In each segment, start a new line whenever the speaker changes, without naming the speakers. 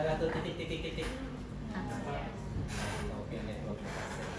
ada tuh titik. Oke, network dataset.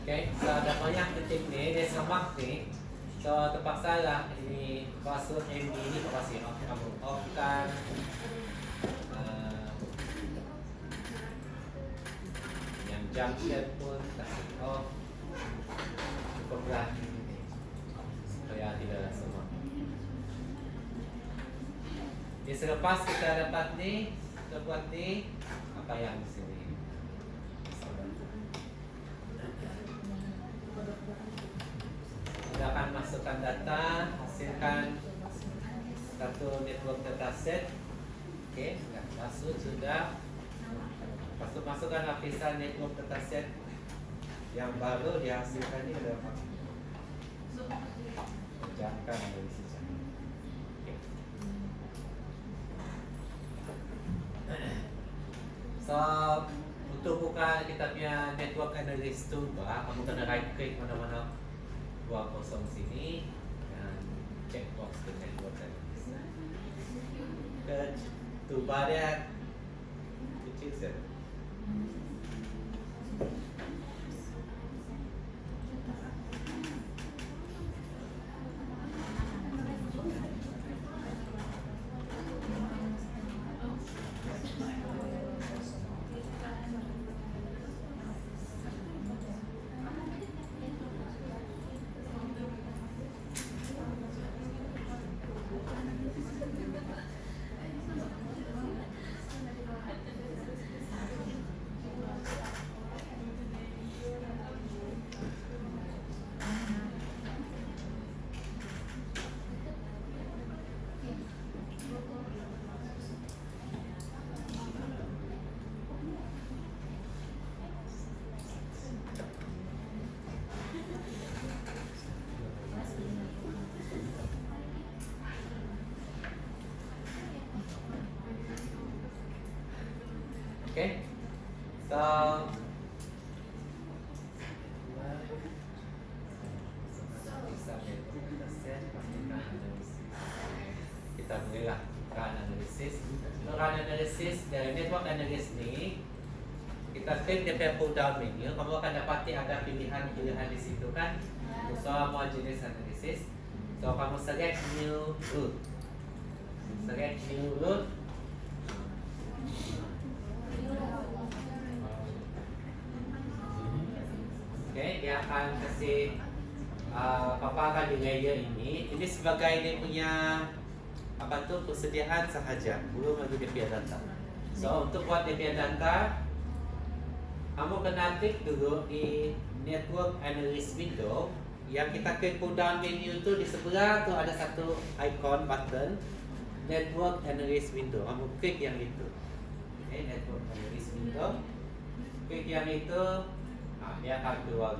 Oke, so ada banyak titik nih, dia semak nih. So terpaksa lah ini password MD ini pasti kamu off kan. Yang junction pun kasih off. Cukuplah ini supaya tidak semak. Jadi selepas kita dapat nih, kita buat nih apa yang di sini. Kita akan masukkan data, hasilkan satu network dataset. Oke, masuk sudah. Masukkan lapisan network dataset yang baru dihasilkan ini berapa? Kerjakan analisisnya. Oke. So untuk buka kita punya network analysis toolbar, kamu kena right click mana-mana dua kosong sini dan checkbox ke network analysis. Ke toolbar dia kecil saja. Okay, so kita mulailah run analysis. Untuk run analysis dari network analysis ni, kita klik di pull down menu. Kamu akan dapati ada pilihan-pilihan di situ kan, untuk semua jenis analisis. So kamu select new route, Okay, dia akan kasih paparan di layer ini. Ini sebagai dia punya apa tuh persediaan sahaja, belum lagi dia punya data. So untuk buat dia punya data, kamu kena klik dulu di network analysis window. Yang kita klik pull down menu tu di sebelah tu ada satu icon button network analysis window. Kamu klik yang itu. Okay, network analysis window. Klik yang itu. Dia akan keluar.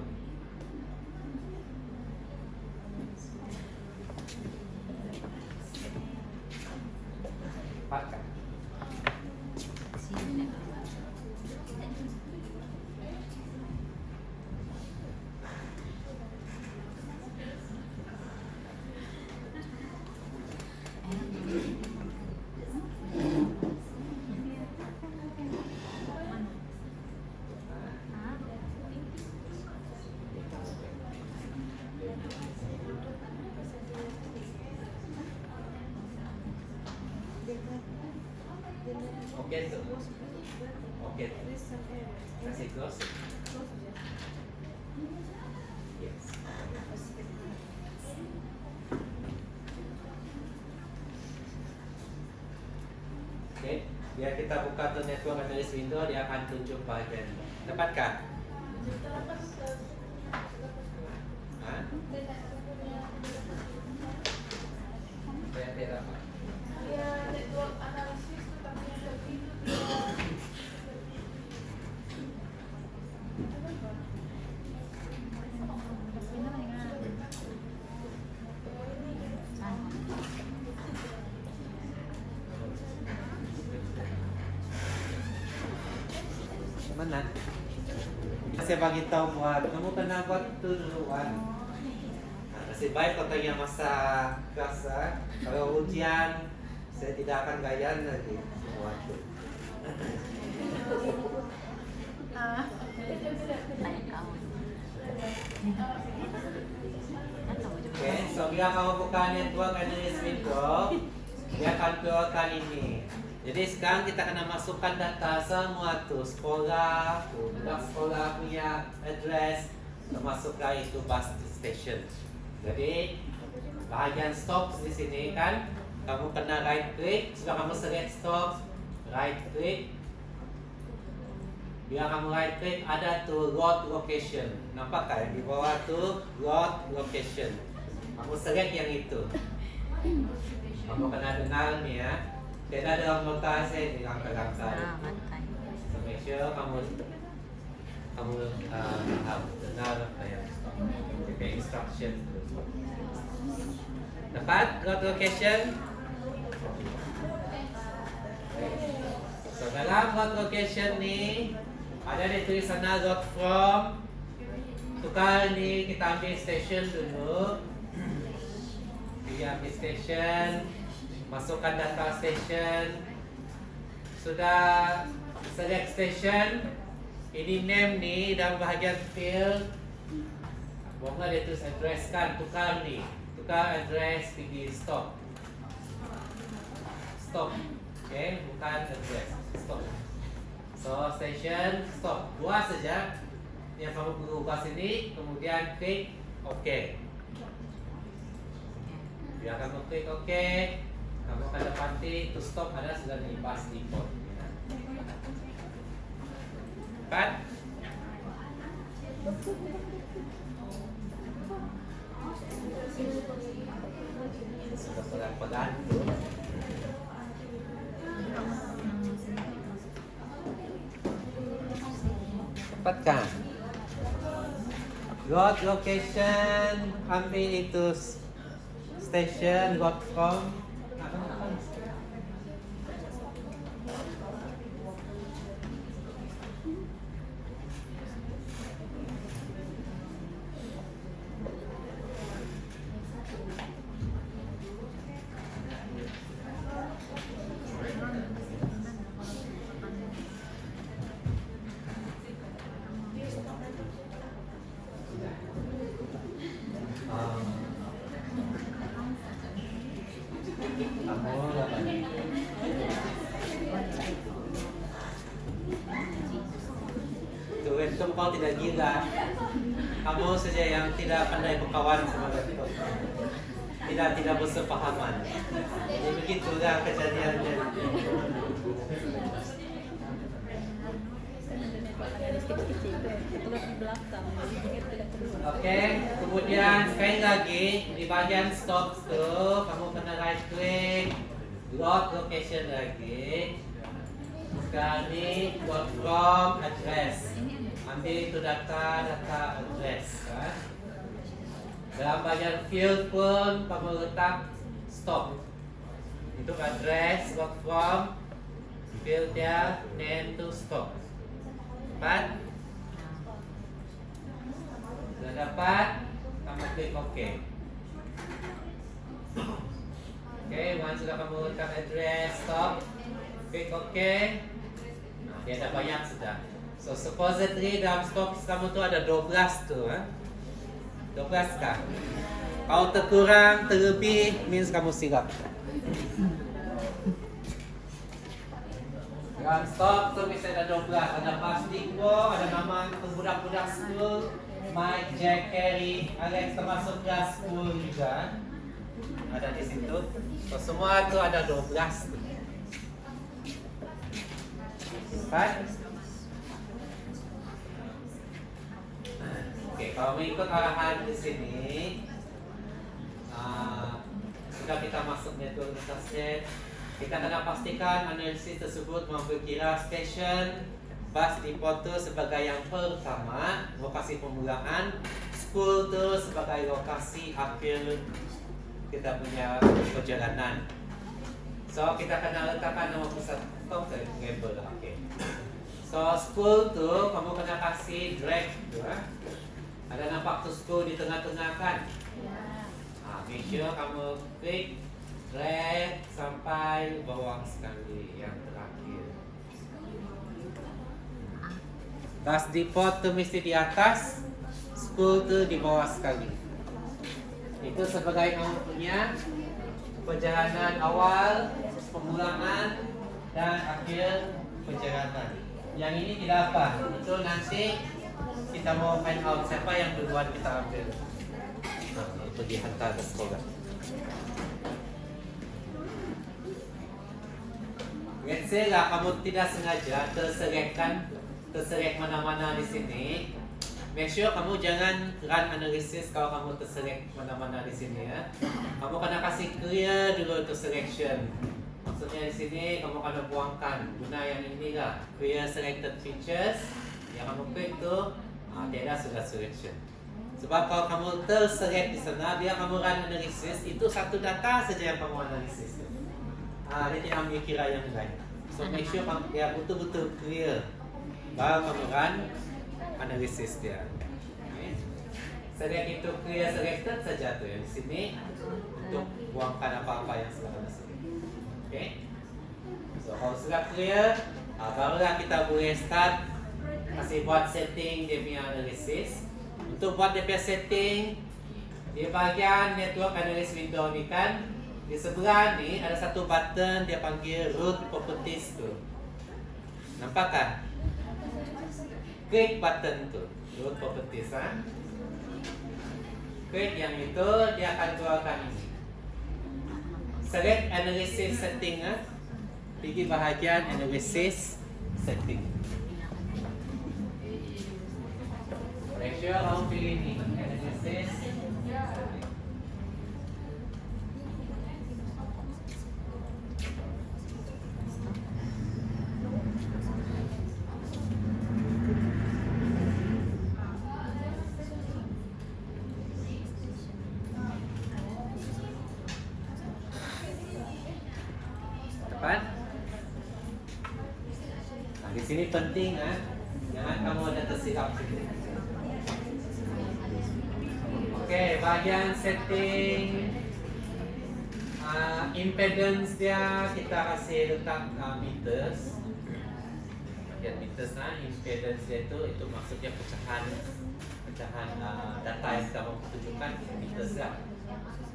Oke tuh. Oke. Kasih close. Yes. Oke, biar kita buka tuh network analysis window, dia akan tunjuk bagian. Dapatkah? Hah? Saya tidak dapat.
Ya, network analisis itu tapi ada itu
Mana? Saya bagi tahu buat kamu kena buat tu duluan. Nasib baik katanya masa biasa. Kalau ujian saya tidak akan gayan lagi semua tu. Oke, so bila kamu buka network analysis window, dia akan keluarkan ini. Jadi sekarang kita akan masukkan data semua tuh sekolah, sekolah punya address, termasuklah itu bus station. Jadi bahagian stop di sini kan, kamu kena right click, sudah kamu select stop, right click. Bila kamu right click ada tuh route location, nampak kan di bawah tuh route location. Kamu select yang itu. Kamu kena dengar nih ya. Kita dalam nota saya di langkah-langkah. So make sure kamu paham benar apa yang pakai instruction. Dapat route location? So dalam route location ni ada di tulis sana route from. Tukar ni kita ambil station dulu. Kita ambil station. Masukkan data station. Sudah select station. Ini name ni dalam bahagian field. Boleh dia tulis address kan, tukar ni. Tukar address di stop. Stop. Okay, bukan address. Stop. So station stop. Dua saja. Yang kamu perlu ubah sini. Kemudian klik OK. Biar kamu klik OK. Kamu akan dapati to stop ada sudah di bus default. Kan? Sudah pelan-pelan tuh. Dapatkah? Route location, ambil itu station, route from. Itu kau tidak gila. Kamu saja yang tidak pandai berkawan sama laptop. Tidak bersepahaman. Jadi begitulah kejadiannya. Oke, kemudian sekali lagi di bagian stop tuh kamu kena right click, load location lagi. Sekarang ini load from address. Ambil itu data address kan. Dalam bagian field pun kamu letak stop. Itu address load from fieldnya name to stop. Dapat? Sudah dapat? Kamu klik OK. Oke, once sudah kamu letak address stop, klik OK. Nah, dia ada banyak sudah. So supposedly dalam stop kamu tuh ada 12 tuh, 12 kah? Kalau terkurang, terlebih, means kamu silap. One stop tu mesti ada 12. Ada plastik bo, ada nama budak-budak school, Mike, Jack, Harry, Alex termasuk kelas school juga. Ada di situ. So, semua tu ada 12 tu. Kan? Oke, kalau mengikut arahan di sini, sudah kita masuk network atasnya. Kita kena pastikan analisis tersebut memperkira stesen bus depot itu sebagai yang pertama, lokasi permulaan, school itu sebagai lokasi akhir kita punya perjalanan. So kita kena letakkan nama pusat stop ke label. Okay. So school tu kamu kena kasih drag tu. Ada nampak tu school di tengah-tengah kan? Make sure kamu klik drag sampai bawah sekali yang terakhir. Bus depot tu mesti di atas, school tu di bawah sekali. Itu sebagai kamu punya perjalanan awal, permulaan dan akhir perjalanan. Yang ini tidak apa, itu nanti kita mau find out siapa yang duluan kita ambil. Pergi hantar ke sekolah. Let's say lah kamu tidak sengaja terselect mana-mana di sini. Make sure kamu jangan run analysis kalau kamu terselect mana-mana di sini ya. Kamu kena kasih clear dulu untuk selection. Maksudnya di sini kamu kena buangkan guna yang ini lah, clear selected features. Yang kamu klik tu tiada sudah selection. Sebab kalau kamu terselect di sana, dia kamu run analisis, itu satu data saja yang kamu analisis. Dia tidak ambil kira yang lain. So make sure kamu dia betul-betul clear, baru kamu run analisis dia. Okay. Select itu clear selected saja tu yang di sini untuk buangkan apa-apa yang sudah select. Okay. So kalau sudah clear, barulah kita boleh start kasih buat setting dia punya analisis. Untuk buat DP setting di bahagian network analysis window ni kan, di sebelah ni ada satu button dia panggil root properties tu. Nampak kan? Klik button tu, root properties Klik yang itu, dia akan keluarkan ini. Select analysis setting pergi bahagian analysis setting. Make sure kamu pilih ni analysis. Tepat? Di sini penting jangan kamu ada tersilap sini. Oke, bagian setting impedance dia kita kasih letak meters. Bagian meters impedance dia itu maksudnya pecahan data yang kita mau tunjukkan meters lah.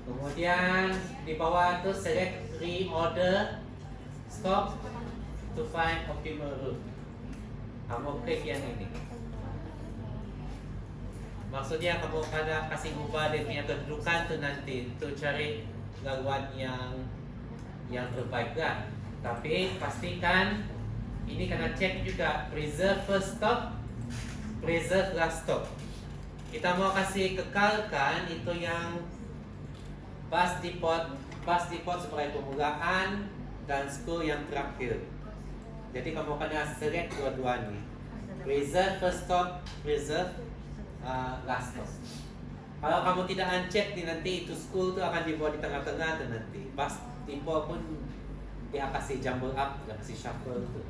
Kemudian di bawah itu select reorder stop to find optimal route. Kamu klik yang ini. Maksudnya kamu pada kasih ubah dia punya kedudukan tu nanti untuk cari laluan yang terbaik lah. Tapi pastikan ini kena cek juga preserve first stop, preserve last stop. Kita mau kasih kekalkan itu yang bus depot sebagai permulaan dan school yang terakhir. Jadi kamu kena select dua-dua ni. Preserve first stop, preserve last stop. Kalau kamu tidak uncheck nanti itu school tu akan dibuat di tengah-tengah tu nanti. Bus depot pun dia kasih jumble up, dia kasih shuffle tu.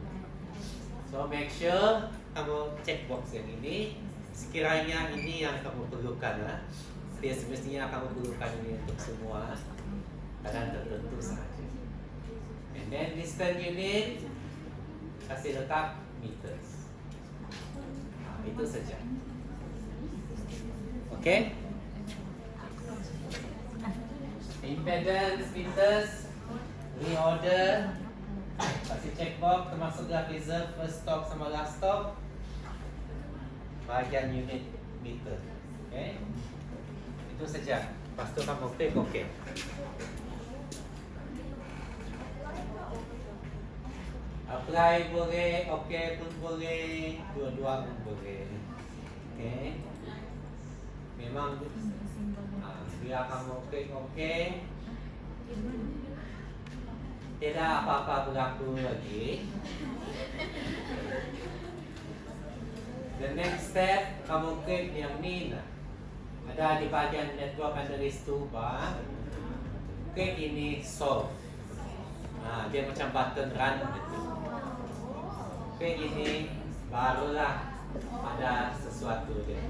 So make sure kamu check box yang ini. Sekiranya ini yang kamu perlukan dia semestinya kamu perlukan ini untuk semua keadaan tertentu sahaja. And then distance unit kasih letak meters. Itu saja. Okay? Impedance meters, reorder Kasih checkbox termasuklah reserve first stop sama last stop. Bahagian unit meter. Okay? Itu saja. Lepas tu kamu klik OK. Apply boleh, OK pun boleh, dua-dua pun boleh. Okay? Memang bila kamu klik OK, tidak apa-apa berlaku lagi. The next step, kamu klik yang ni lah. Ada di bagian network analyst toolbar. Klik ini solve. Nah, dia macam button run gitu. Klik ini, barulah ada sesuatu dia.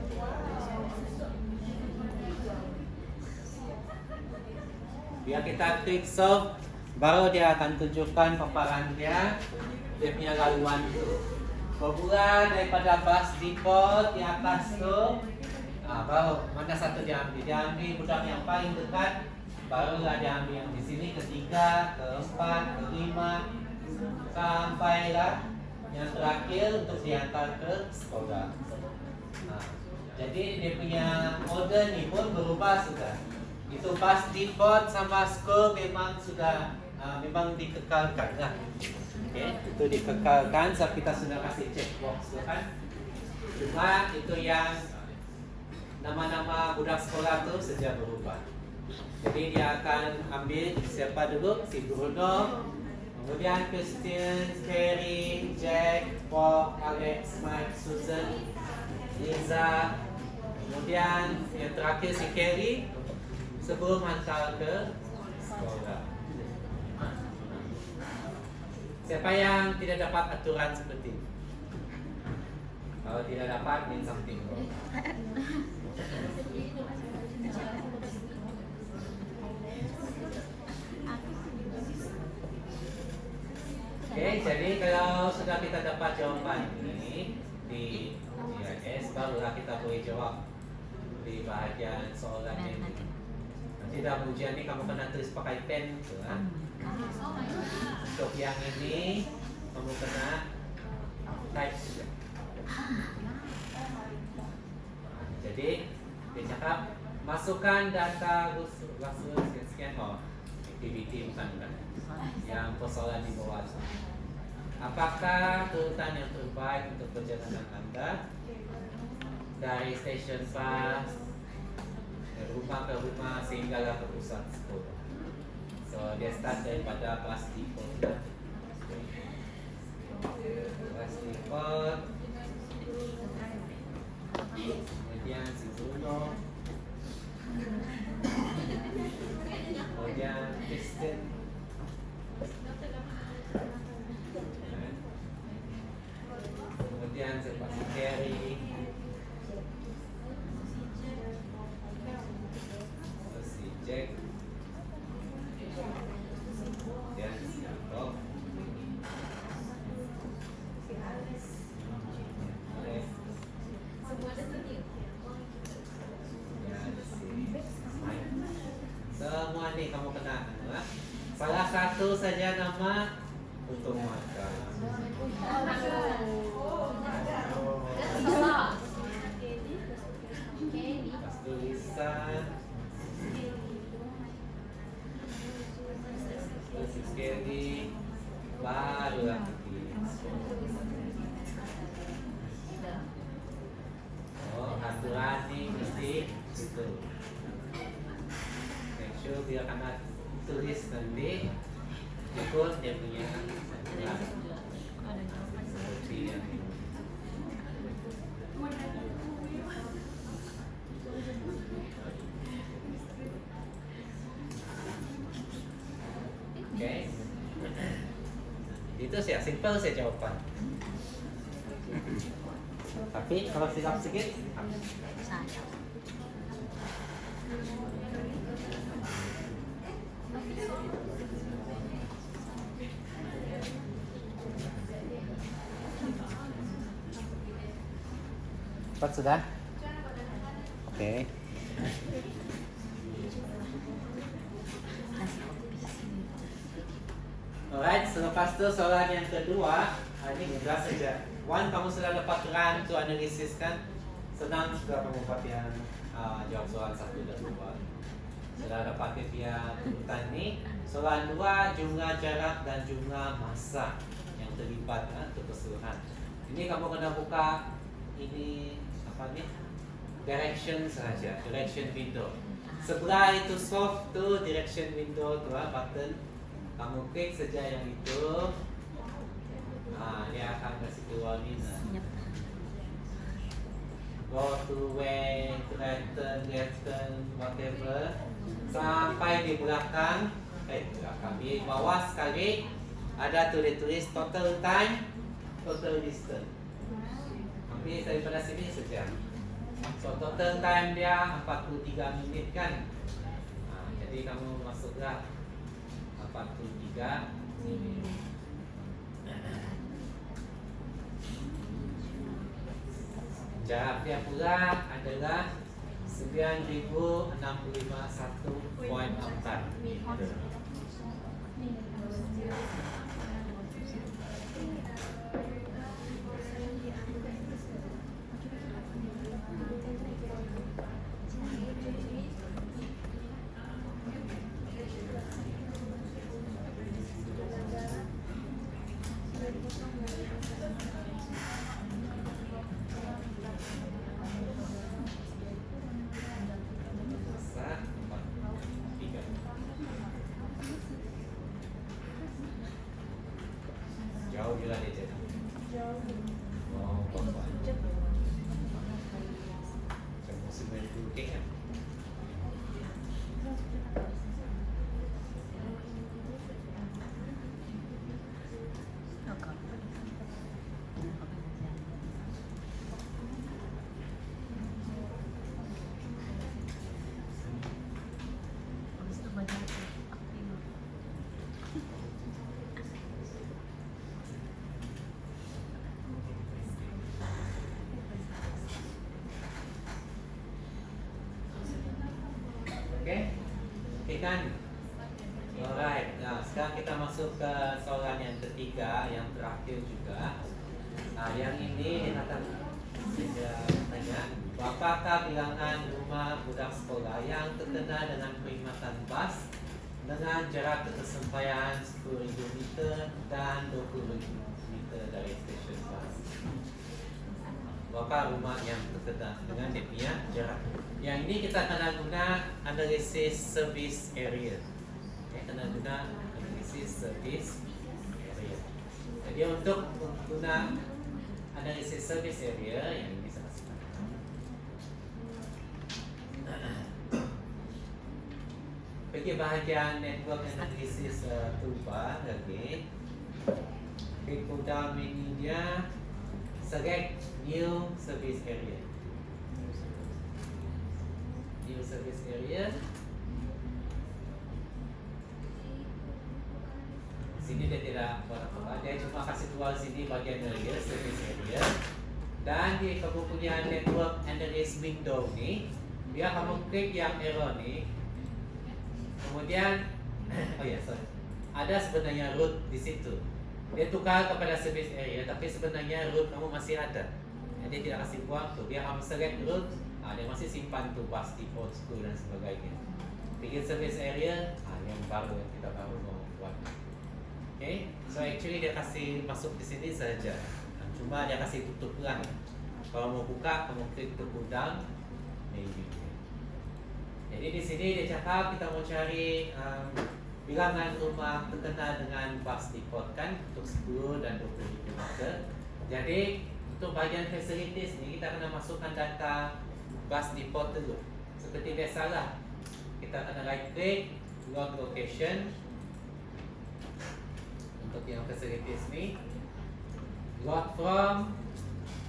Biar kita klik solve, baru dia akan tunjukkan paparan dia punya laluan tu. Bermula daripada bus default di atas tu, baru mana satu dia ambil? Dia ambil budak yang paling dekat, barulah dia ambil yang di sini ketiga, keempat, kelima, sampailah yang terakhir untuk diantar ke sekolah. Jadi dia punya order ni pun berubah sudah. Itu bus default sama school memang sudah memang dikekalkan lah. Okay, itu dikekalkan sebab kita sudah kasih checkbox tu kan. Cuma itu yang nama-nama budak sekolah tu saja berubah. Jadi dia akan ambil siapa dulu? Si Bruno, kemudian Christian, Terry, Jack, Paul, Alex, Mike, Susan, Liza, kemudian yang terakhir si Kelly sebelum hantar ke sekolah. Siapa yang tidak dapat aturan seperti ini? Kalau tidak dapat, mean something wrong. Oke, jadi kalau sudah kita dapat jawaban ini di IIS, barulah kita boleh jawab di bahagian soalan ini. Nanti dalam ujian ini kamu kena tulis pakai pen, kan? Untuk yang ini kamu kena type saja. Jadi dia cakap masukkan data rasul sekian activity bukan yang persoalan di bawah. Apakah rutan yang terbaik untuk perjalanan Anda dari stesen bus rumah ke rumah sehinggalah ke pusat sekolah? So dia start daripada bus default. Bus default. Kemudian si Bruno. Kemudian Kristen. Kemudian si Terry. Si Jack. Dan si Jacob. Semua ni kamu kena salah satu saja nama untuk makan. Tulisan sekali baru lagi. Oh, aturan ni mesti itu. Make sure dia kena tulis nanti ikut dia punya aturan. Seperti yang ini. Okay. Itu sih simple saya jawaban. Tapi kalau silap sedikit cepat sudah? Oke. Alright, so selepas itu soalan yang kedua, ini mudah saja. Wan, kamu sudah dapat run to analisis kan? Senang sudah kamu dapat yang jawab soalan 1 dan 2. Sudah dapat yang urutan ini. Soalan 2, jumlah jarak dan jumlah masa yang terlibat untuk keseluruhan. Ini kamu kena buka ini apa nih? Direction saja, direction window. Sebelah itu solve tu direction window tu button. Kamu klik saja yang itu. Dia akan kasih keluar ni. Go to way, to left turn, whatever. Sampai di belakang, di bawah sekali ada tulis total time, total distance. Ambil daripada sini saja. So total time dia 43 minit kan. Jadi kamu masuklah 43 minit. Jarak dia pula adalah 9.065.1.4 meter. Jauh juga dia jadi. Oh, bapak. Saya mesti main dulu kan? Oke kan? Alright, nah sekarang kita masuk ke soalan yang ketiga, yang terakhir juga. Yang ini dia tanya, apakah bilangan rumah budak sekolah yang terkena dengan perkhidmatan bas dengan jarak ketersampaian 10.000 meter dan 20.000 meter dari stesen bas? Berapa rumah yang terkena dengan dia punya jarak? Yang ini kita kena guna analisis service area. Kena guna analisis service area. Jadi untuk guna analisis service area yang ini saya kasih. Pergi bahagian network analysis toolbar lagi. Klik down menu dia. Select new service area. New service area. Sini dia tidak buat apa-apa. Dia cuma kasih keluar sini bagian area, service area. Dan di kamu punya network analysis window ni, dia kamu klik yang arrow ni. Kemudian, ada sebenarnya root di situ. Dia tukar kepada service area, tapi sebenarnya root kamu masih ada. Dia tidak kasih buang tu. Biar kamu select root, dia masih simpan tu bus default school dan sebagainya. Bikin service area, yang baru yang kita baru mau buat. Okay, so actually dia kasih masuk di sini saja. Cuma dia kasih tutup lah. Kalau mau buka, kamu klik to pull down, maybe. Jadi di sini dia cakap kita mau cari bilangan rumah terkena dengan bus default kan untuk 10 dan 20 meter. Jadi untuk bagian facilities ni kita kena masukkan data bus default dulu. Seperti biasalah, kita kena right click, log location. Untuk yang facilities ni, log from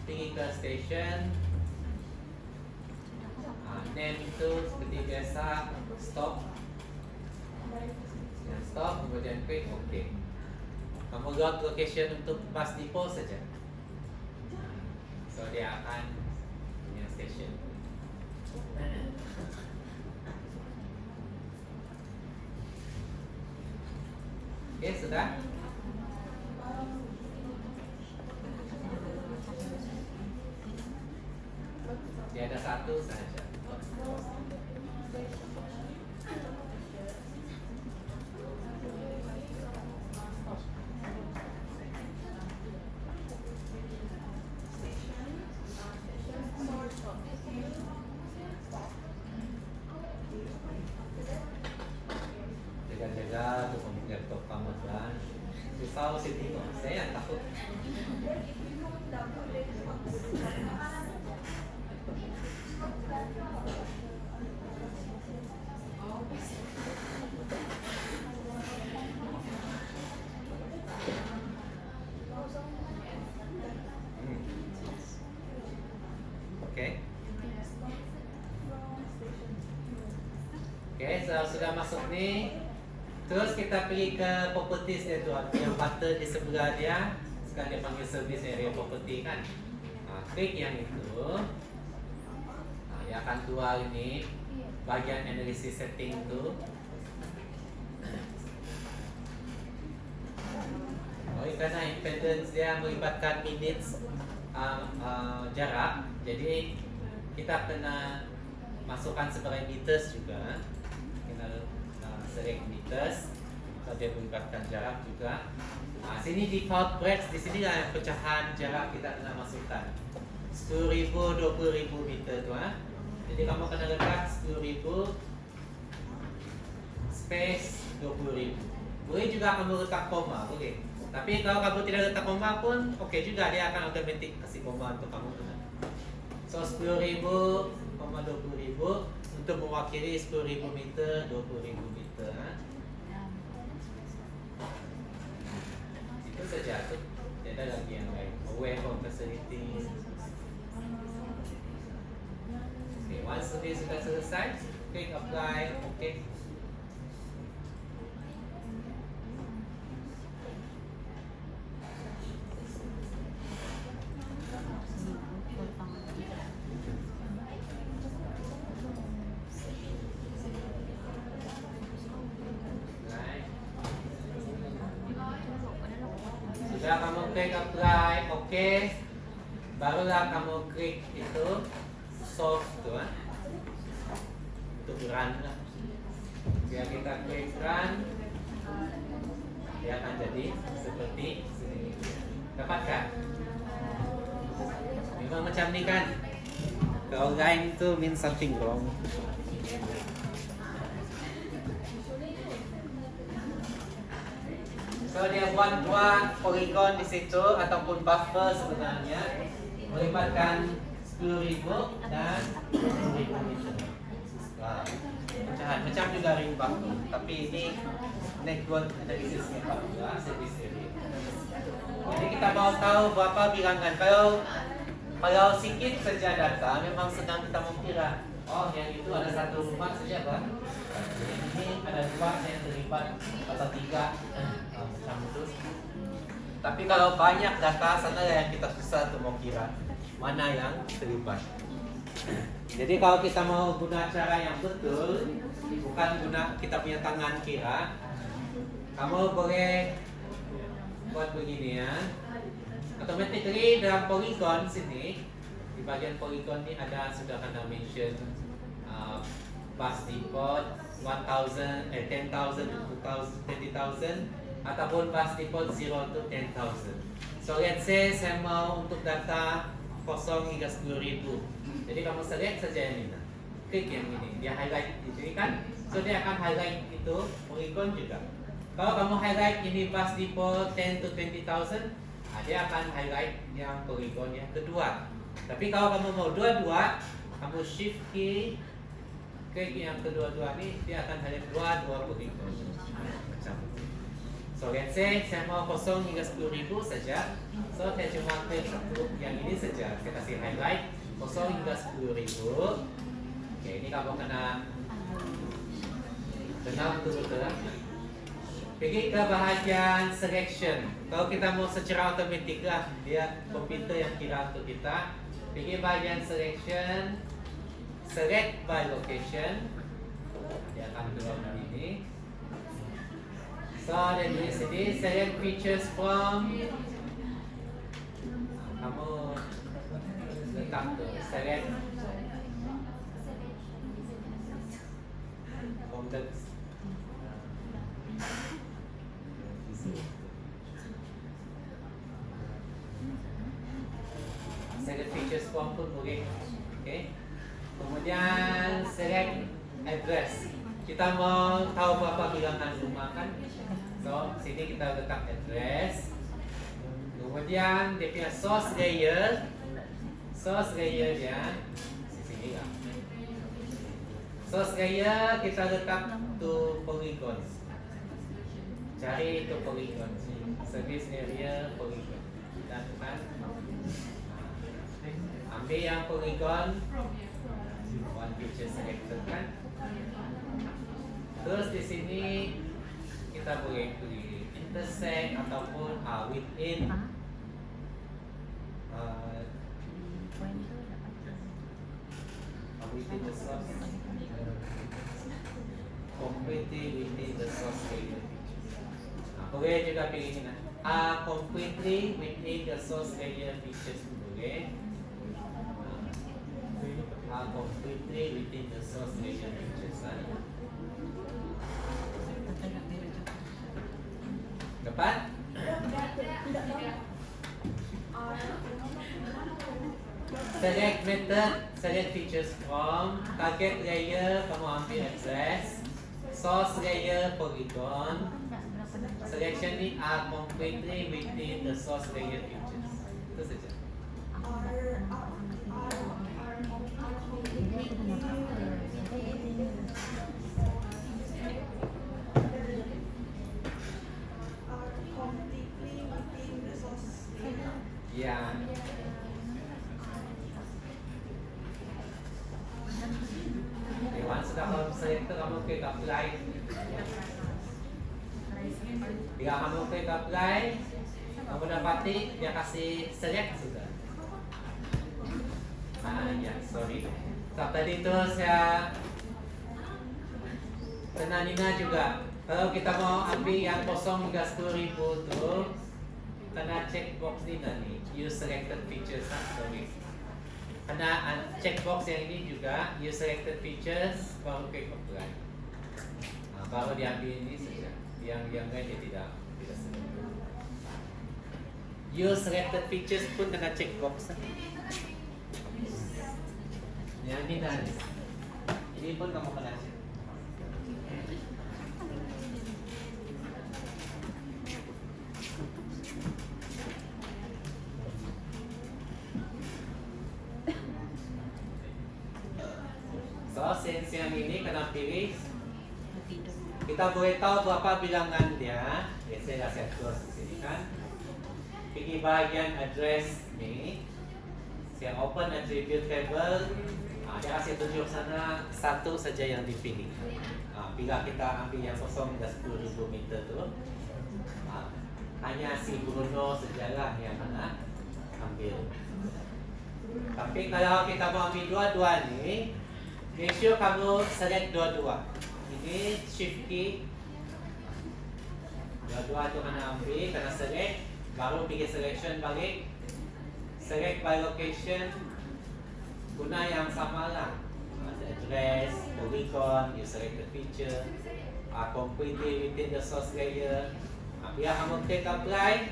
vehicle station. Name itu seperti biasa stop. Stop, kemudian klik OK. Kamu log location untuk bus depot saja. So dia akan punya station. Oke, sudah? tahu sini kok. Saya yang takut. Oke. Oke, sudah masuk nih. Terus kita pergi ke properties dia tu, yang button di sebelah dia. Sekarang dia panggil service area property kan. Klik yang itu. Dia akan keluar ini bagian analysis setting tu. Karena impedance dia melibatkan minutes jarak, jadi kita kena masukkan sebagai meters juga. Kita select meters, so dia melibatkan jarak juga. Sini default breaks, di sini lah pecahan jarak kita kena masukkan 10.000, 20.000 meter tu. Jadi kamu kena letak 10.000 space 20.000. Boleh juga kamu letak koma, boleh. Tapi kalau kamu tidak letak koma pun okey juga, dia akan automatic kasih koma untuk kamu. So 10.000, 20.000 untuk mewakili 10.000 meter, 20.000 meter. Itu saja tu. Tidak ada lagi yang lain. Aware from facility. Okay, once ini sudah selesai, klik apply, okay. Sudah kamu klik apply, oke. Barulah kamu klik itu solve tu, untuk run lah. Biar kita klik run, dia akan jadi seperti ini. Dapatkan? Memang macam ni kan? Kalau lain tu means something wrong. So dia buat dua polygon di situ ataupun buffer sebenarnya, melibatkan 10.000 dan 20.000 meter. Pecahan macam juga ring buffer, tapi ini network analysis juga service area. Jadi kita mau tahu berapa bilangan. Kalau sikit saja data, memang senang kita mengkira. Oh, yang itu ada satu rumah saja kan? Ini ada dua yang terlibat atau tiga. Macam itu. Tapi kalau banyak data, sana yang kita susah untuk mau kira mana yang terlibat. Jadi kalau kita mau guna cara yang betul, bukan guna kita punya tangan kira, kamu boleh buat begini ya. Automatically dalam polygon sini, di bagian polygon ini ada sudah ada mention bus default 10,000 to 20,000 ataupun bus default 0 to 10,000. So let's say saya mau untuk data 0 hingga 10.000. Jadi kamu select saja yang ini. Klik yang ini, dia highlight di sini kan. So dia akan highlight itu polygon juga. Kalau kamu highlight ini bus default 10 to 20,000, dia akan highlight yang polygon yang kedua. Tapi kalau kamu mau dua-dua, kamu shift key, klik yang kedua-dua ini, dia akan highlight dua polygon. Macam itu. So let's say saya mau 0 hingga 10.000 saja. So saya cuma klik satu yang ini saja. Saya kasih highlight 0 hingga 10.000. Oke, ini kamu kena betul-betul. Pergi ke bahagian selection. Kalau kita mau secara otomatik lah, dia komputer yang kira untuk kita. Pergi bahagian selection, select by location. Dia akan keluar begini. So dan di sini select features from. Kamu letak tu select from the select features form pun boleh. Okay. Kemudian select address. Kita mau tahu berapa bilangan rumah kan? So So, sini kita letak address. Kemudian dia punya source layer. Source layer dia di sini lah. Source layer kita letak to polygon. Cari itu polygon. Service area polygon. Dan kan ambil yang polygon. One picture selected kan. Terus di sini kita boleh pilih intersect ataupun within within the source, completely within the source layer. Boleh juga pilih ini, completely within the source layer features boleh. Completely within the source layer features. Dapat? Select method, select features from target layer, kamu ambil address, source layer polygon. Selection ini are completely within the source layer features. Itu saja. Ya. Once sudah kamu select, kamu klik apply. Bila kamu klik apply, kamu dapati dia kasih select sudah. Ya, sorry. So, tadi itu saya kena Nina juga. Kalau kita mau ambil yang kosong hingga 10.000 tuh, kena checkbox ini nih, use selected features. Sorry. Kena checkbox yang ini juga, use selected features, baru klik apply. Baru diambil ini saja. Yang lain dia tidak select. Use selected features pun kena checkbox. Yang ini dan ini pun kamu kena check. So, sense yang ini kena pilih. Kita boleh tahu berapa bilangan dia. Saya kasih tulis di sini kan. Pilih bagian address ni. Saya open attribute table. Dia kasih tunjuk sana satu saja yang dipilih. Bila kita ambil yang kosong dah 10.000 meter tu, hanya si Bruno sajalah yang mana ambil. Tapi kalau kita mau ambil dua-dua ni, make sure kamu select dua-dua. Ini shift key. Dua-dua tu kena ambil, kena select, baru pilih selection balik. Select by location, guna yang sama lah. Address, polygon, you select the feature, completely within the source layer. Bila kamu klik apply,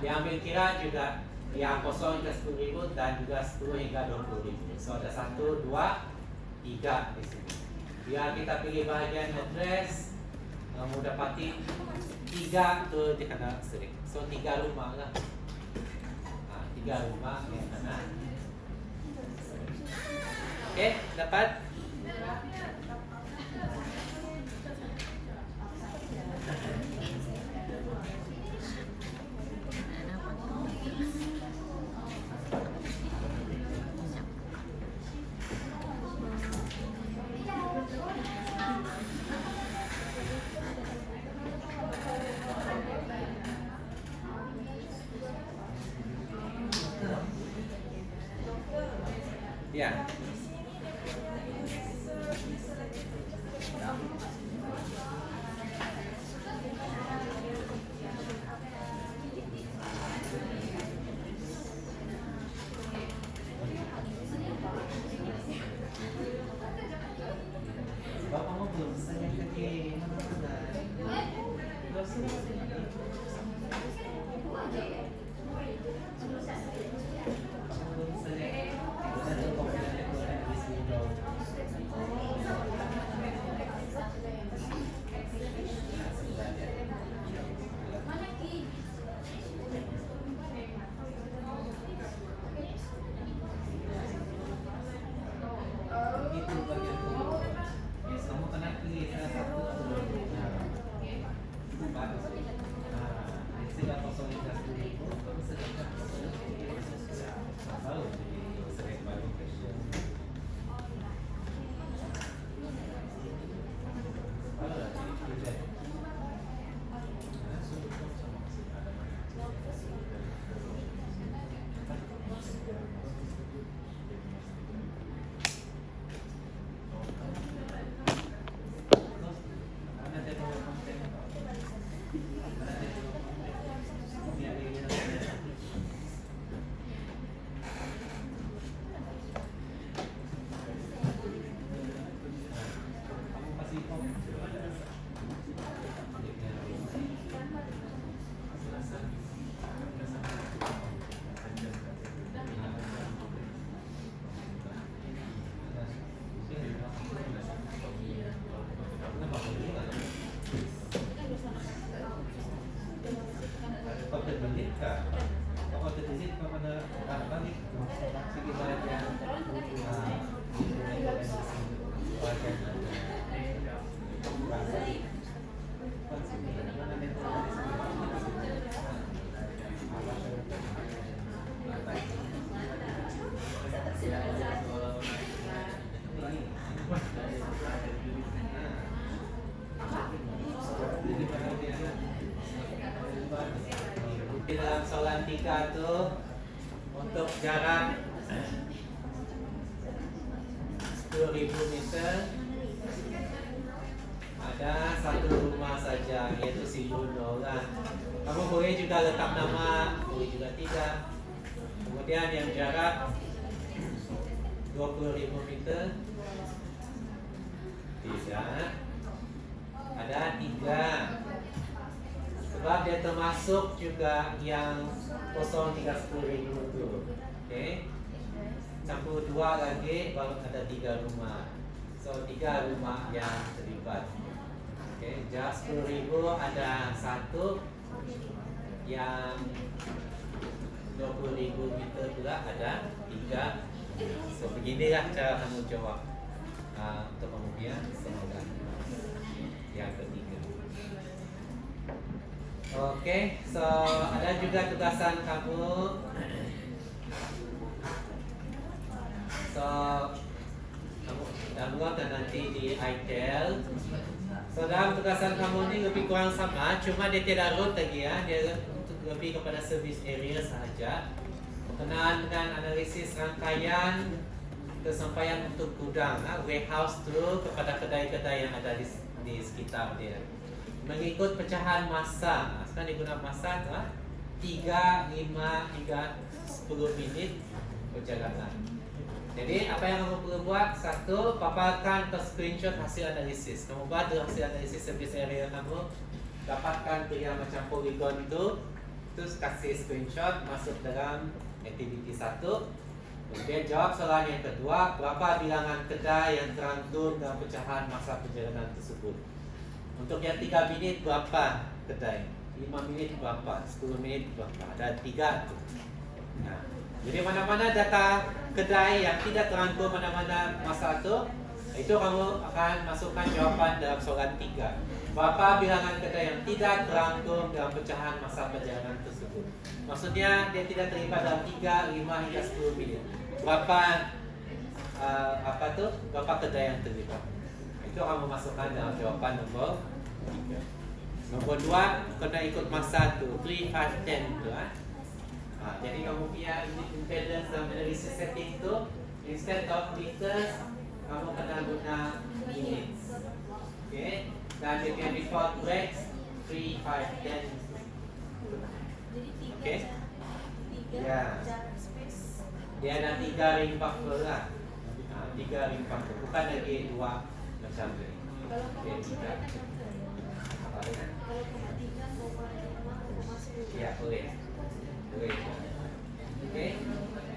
dia ambil kira juga yang kosong hingga 10.000 dan juga 10 hingga 20.000. So ada 1, 2, 3 di sini. Bila kita pilih bahagian address, kamu dapati 3 tu dia kena select. So 3 rumah lah. 3 rumah yang kena. Oke, dapat? Ya. Bapak mau belum saya kaki mana? Belum selesai. Di dalam soalan 3 tuh untuk jarak 10.000 meter ada satu rumah saja, yaitu si Bruno kan. Kamu boleh juga letak nama, boleh juga tidak. Kemudian yang jarak 20.000 meter tidak, ada 3. Sebab dia termasuk juga yang 0-10.000 itu. Oke. Campur 2 lagi baru ada 3 rumah. So 3 rumah yang terlibat. Oke, jarak 10.000 ada 1 yang 20.000 meter pula ada 3. So beginilah cara kamu jawab untuk kemudian semoga yang ketiga. Oke, so ada juga tugasan kamu. So kamu download dan nanti di iTel. So dalam tugasan kamu ini lebih kurang sama, cuma dia tidak root lagi ya, dia lebih kepada service area sahaja. Berkenaan dengan analisis rangkaian kesampaian untuk gudang, warehouse tu kepada kedai-kedai yang ada di sekitar dia. Mengikut pecahan masa, sekarang digunakan masa 3, 5 hingga 10 minit perjalanan. Jadi apa yang kamu perlu buat? 1, paparkan ke screenshot hasil analisis. Kamu buat hasil analisis service area kamu, dapatkan pilihan macam polygon tu, terus kasih screenshot masuk dalam activity 1. Kemudian jawab soalan yang kedua, berapa bilangan kedai yang terangkum dalam pecahan masa perjalanan tersebut. Untuk yang 3 minit berapa kedai? 5 minit berapa? 10 menit berapa? Ada 3 tu. Nah, jadi mana-mana data kedai yang tidak terangkum mana-mana masa tu, itu kamu akan masukkan jawapan dalam soalan 3. Berapa bilangan kedai yang tidak terangkum dalam pecahan masa perjalanan tersebut? Maksudnya dia tidak terlibat dalam 3, 5 hingga 10 minit. Berapa berapa kedai yang terlibat? Itu kamu masukkan dalam jawaban nombor 3. Nombor 2 kena ikut masa tu 3, 5, 10 tu jadi kamu punya impedance dalam analysis setting tu, instead of meters kamu kena guna minutes. Okay, dan dia punya default rates 3, 5, 10. Okay, ya, dia ada 3 ring factor lah. 3 ring factor, bukan lagi 2 macam ni. Okay, 3. Ya, boleh. Okay.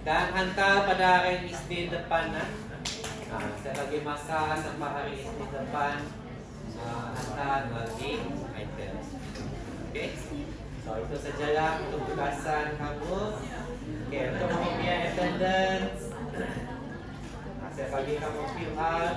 Dan hantar pada hari Isnin depan. Saya bagi masa sampai hari Isnin depan hantar lagi item. Okay. So itu sajalah untuk tugasan kamu. Okay, untuk mempunyai attendance, saya bagi kamu QR.